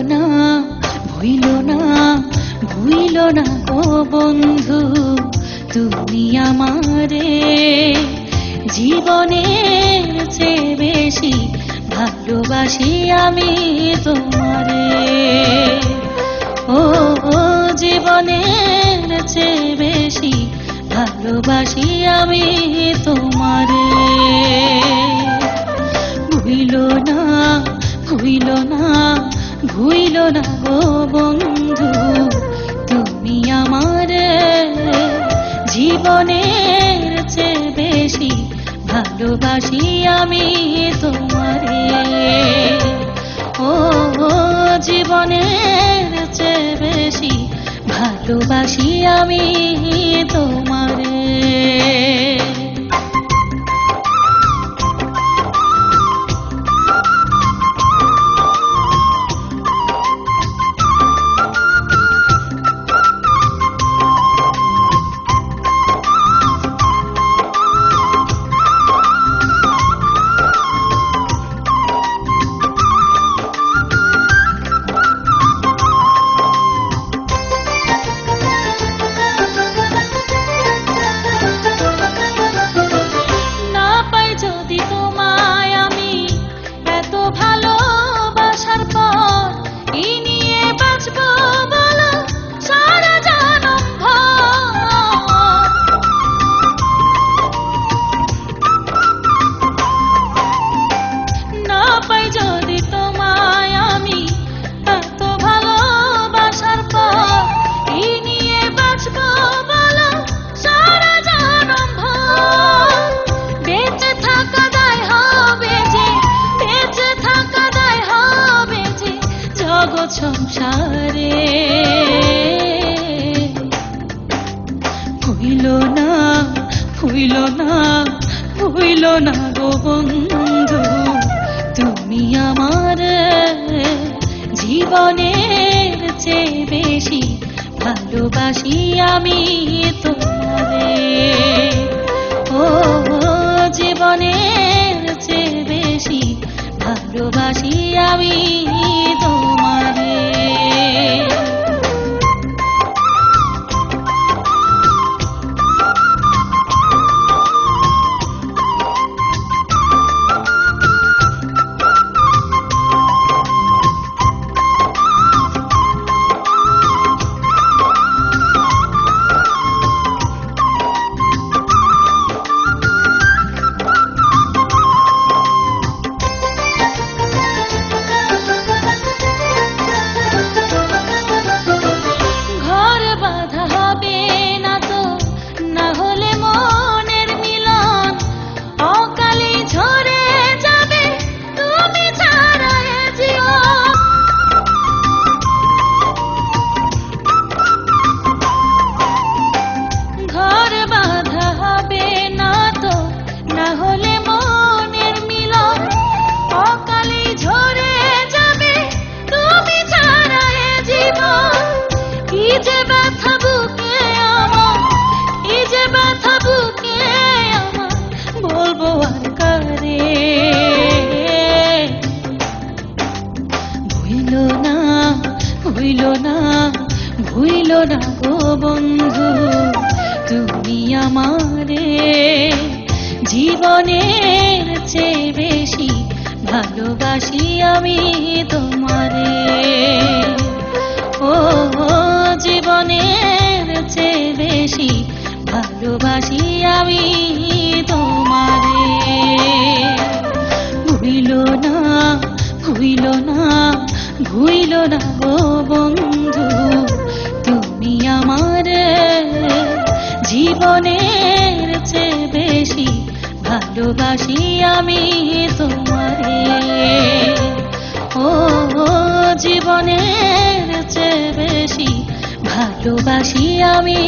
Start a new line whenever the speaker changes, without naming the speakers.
না ভুইল না ভুইল না গো বন্ধু তুমি আমারে জীবনের চেয়ে বেশি ভালোবাসি আমি তোমারে ও জীবনের চেয়ে বেশি ভালোবাসি আমি তোমারে ভুইল না ভুইল না ভুইল না গো বন্ধু তুমি আমারে জীবনের চেয়ে বেশি ভালোবাসি আমি তোমারে ও জীবনের চেয়ে বেশি ভালোবাসি আমি তোমারে সংসারে ভুইল না ভুইল না ভুইল না গো বন্ধু তুমি আমার জীবনের চেয়ে বেশি ভালোবাসি আমি তোমারে ও জীবনের চেয়ে বেশি ভালোবাসি আমি তোমারে ভুইল না ভুইল না গো বন্ধু তুমি আমারে জীবনের চেয়ে বেশি ভালোবাসি আমি তোমারে ও জীবনের চেয়ে বেশি ভালোবাসি আমি তোমারে ভুইল না ভুইল না ভুইল না গো বন্ধু তুমি আমার জীবনের চেয়ে বেশি ভালোবাসি আমি তোমারে ও জীবনের চেয়ে বেশি ভালোবাসি আমি